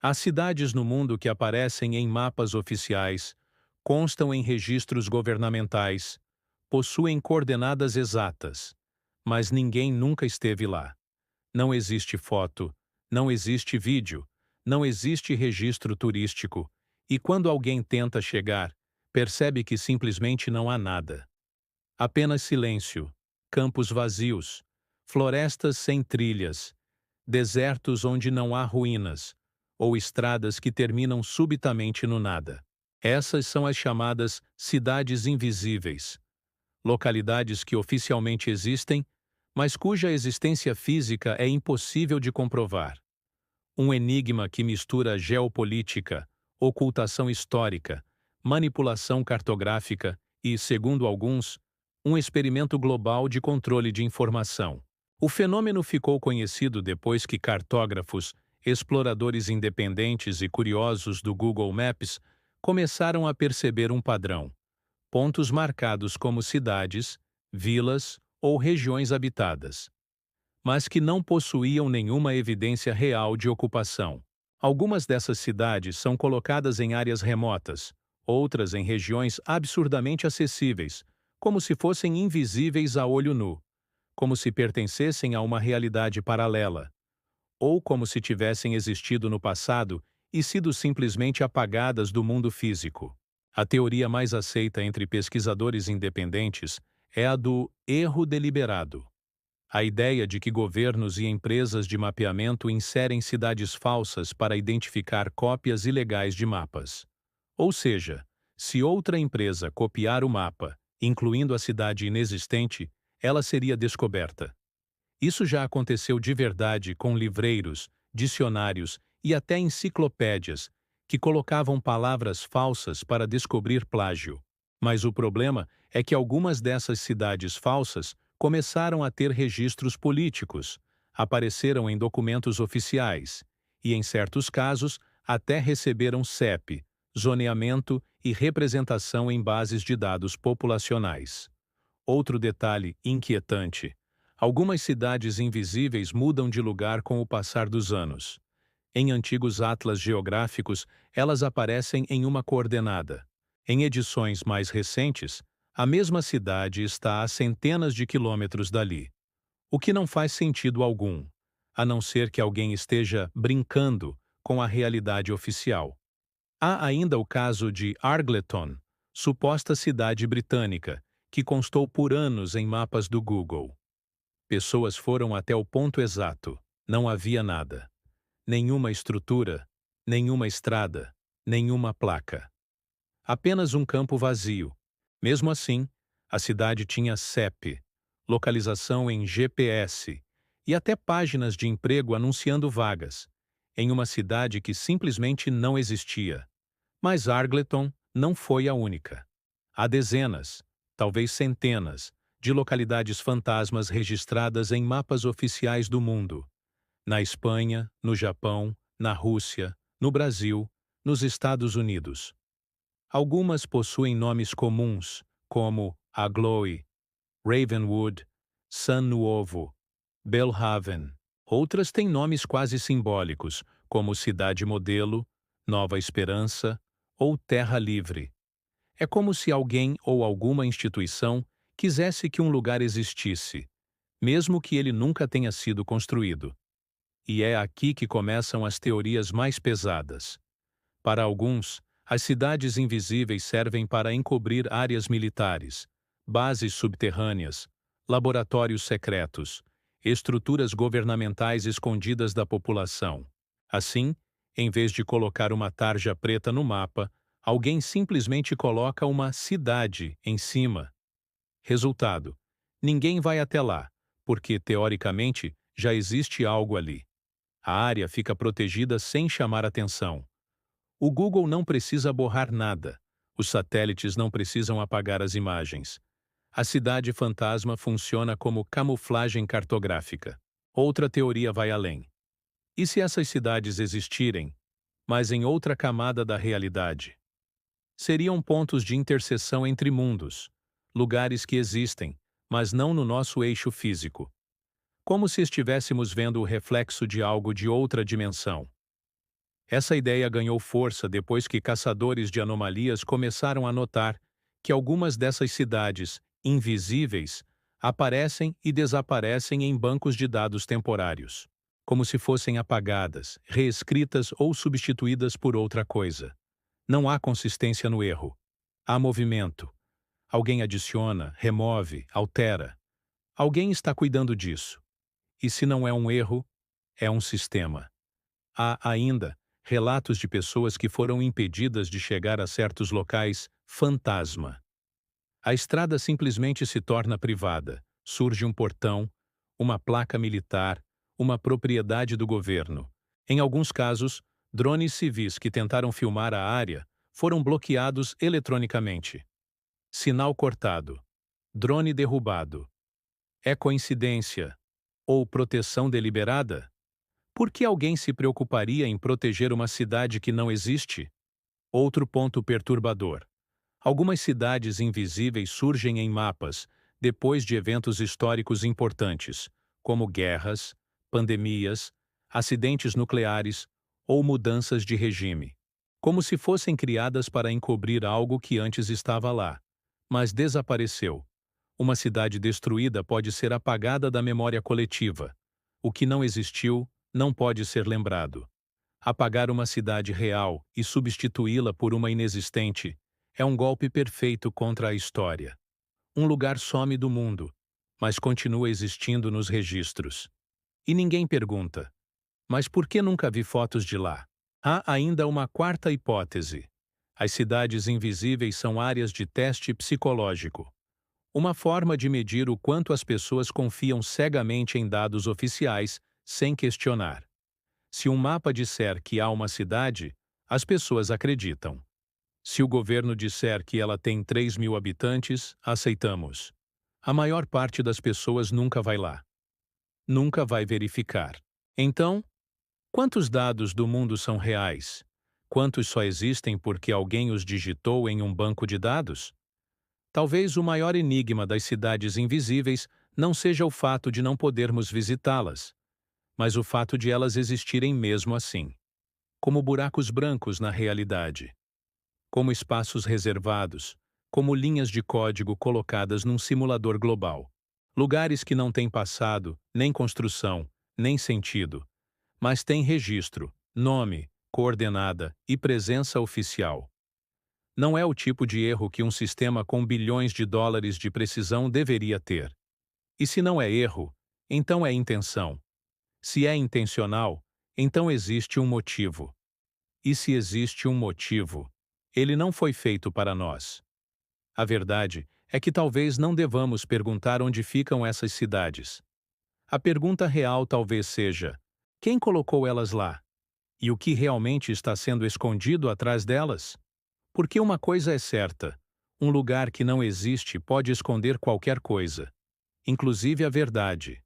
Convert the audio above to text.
As cidades no mundo que aparecem em mapas oficiais, constam em registros governamentais, possuem coordenadas exatas, mas ninguém nunca esteve lá. Não existe foto, não existe vídeo, não existe registro turístico, e quando alguém tenta chegar, percebe que simplesmente não há nada. Apenas silêncio, campos vazios, florestas sem trilhas, desertos onde não há ruínas, ou estradas que terminam subitamente no nada. Essas são as chamadas cidades invisíveis, localidades que oficialmente existem, mas cuja existência física é impossível de comprovar. Um enigma que mistura geopolítica, ocultação histórica, manipulação cartográfica e, segundo alguns, um experimento global de controle de informação. O fenômeno ficou conhecido depois que cartógrafos, exploradores independentes e curiosos do Google Maps começaram a perceber um padrão: pontos marcados como cidades, vilas ou regiões habitadas, mas que não possuíam nenhuma evidência real de ocupação. Algumas dessas cidades são colocadas em áreas remotas, outras em regiões absurdamente acessíveis, como se fossem invisíveis a olho nu, como se pertencessem a uma realidade paralela, ou como se tivessem existido no passado e sido simplesmente apagadas do mundo físico. A teoria mais aceita entre pesquisadores independentes é a do erro deliberado. A ideia de que governos e empresas de mapeamento inserem cidades falsas para identificar cópias ilegais de mapas. Ou seja, se outra empresa copiar o mapa, incluindo a cidade inexistente, ela seria descoberta. Isso já aconteceu de verdade com livreiros, dicionários e até enciclopédias que colocavam palavras falsas para descobrir plágio. Mas o problema é que algumas dessas cidades falsas começaram a ter registros políticos, apareceram em documentos oficiais e, em certos casos, até receberam CEP, zoneamento e representação em bases de dados populacionais. Outro detalhe inquietante: algumas cidades invisíveis mudam de lugar com o passar dos anos. Em antigos atlas geográficos, elas aparecem em uma coordenada. Em edições mais recentes, a mesma cidade está a centenas de quilômetros dali. O que não faz sentido algum, a não ser que alguém esteja brincando com a realidade oficial. Há ainda o caso de Argleton, suposta cidade britânica, que constou por anos em mapas do Google. Pessoas foram até o ponto exato. Não havia nada. Nenhuma estrutura, nenhuma estrada, nenhuma placa. Apenas um campo vazio. Mesmo assim, a cidade tinha CEP, localização em GPS e até páginas de emprego anunciando vagas, em uma cidade que simplesmente não existia. Mas Argleton não foi a única. Há dezenas, talvez centenas, de localidades fantasmas registradas em mapas oficiais do mundo. Na Espanha, no Japão, na Rússia, no Brasil, nos Estados Unidos. Algumas possuem nomes comuns, como Agloe, Ravenwood, San Nuovo, Belhaven. Outras têm nomes quase simbólicos, como Cidade Modelo, Nova Esperança ou Terra Livre. É como se alguém ou alguma instituição quisesse que um lugar existisse, mesmo que ele nunca tenha sido construído. E é aqui que começam as teorias mais pesadas. Para alguns, as cidades invisíveis servem para encobrir áreas militares, bases subterrâneas, laboratórios secretos, estruturas governamentais escondidas da população. Assim, em vez de colocar uma tarja preta no mapa, alguém simplesmente coloca uma cidade em cima. Resultado: ninguém vai até lá, porque, teoricamente, já existe algo ali. A área fica protegida sem chamar atenção. O Google não precisa borrar nada. Os satélites não precisam apagar as imagens. A cidade fantasma funciona como camuflagem cartográfica. Outra teoria vai além. E se essas cidades existirem, mas em outra camada da realidade? Seriam pontos de interseção entre mundos, lugares que existem, mas não no nosso eixo físico. Como se estivéssemos vendo o reflexo de algo de outra dimensão. Essa ideia ganhou força depois que caçadores de anomalias começaram a notar que algumas dessas cidades, invisíveis, aparecem e desaparecem em bancos de dados temporários, como se fossem apagadas, reescritas ou substituídas por outra coisa. Não há consistência no erro. Há movimento. Alguém adiciona, remove, altera. Alguém está cuidando disso. E se não é um erro, é um sistema. Há, ainda, relatos de pessoas que foram impedidas de chegar a certos locais fantasma. A estrada simplesmente se torna privada. Surge um portão, uma placa militar, uma propriedade do governo. Em alguns casos, drones civis que tentaram filmar a área foram bloqueados eletronicamente. Sinal cortado. Drone derrubado. É coincidência? Ou proteção deliberada? Por que alguém se preocuparia em proteger uma cidade que não existe? Outro ponto perturbador. Algumas cidades invisíveis surgem em mapas depois de eventos históricos importantes, como guerras, pandemias, acidentes nucleares ou mudanças de regime. Como se fossem criadas para encobrir algo que antes estava lá, mas desapareceu. Uma cidade destruída pode ser apagada da memória coletiva. O que não existiu não pode ser lembrado. Apagar uma cidade real e substituí-la por uma inexistente é um golpe perfeito contra a história. Um lugar some do mundo, mas continua existindo nos registros. E ninguém pergunta: mas por que nunca vi fotos de lá? Há ainda uma quarta hipótese. As cidades invisíveis são áreas de teste psicológico. Uma forma de medir o quanto as pessoas confiam cegamente em dados oficiais, sem questionar. Se um mapa disser que há uma cidade, as pessoas acreditam. Se o governo disser que ela tem 3.000 habitantes, aceitamos. A maior parte das pessoas nunca vai lá. Nunca vai verificar. Então, quantos dados do mundo são reais? Quantos só existem porque alguém os digitou em um banco de dados? Talvez o maior enigma das cidades invisíveis não seja o fato de não podermos visitá-las, mas o fato de elas existirem mesmo assim, como buracos brancos na realidade, como espaços reservados, como linhas de código colocadas num simulador global. Lugares que não têm passado, nem construção, nem sentido, mas têm registro, nome, coordenada e presença oficial. Não é o tipo de erro que um sistema com bilhões de dólares de precisão deveria ter. E se não é erro, então é intenção. Se é intencional, então existe um motivo. E se existe um motivo, ele não foi feito para nós. A verdade é que talvez não devamos perguntar onde ficam essas cidades. A pergunta real talvez seja: quem colocou elas lá? E o que realmente está sendo escondido atrás delas? Porque uma coisa é certa: um lugar que não existe pode esconder qualquer coisa, inclusive a verdade.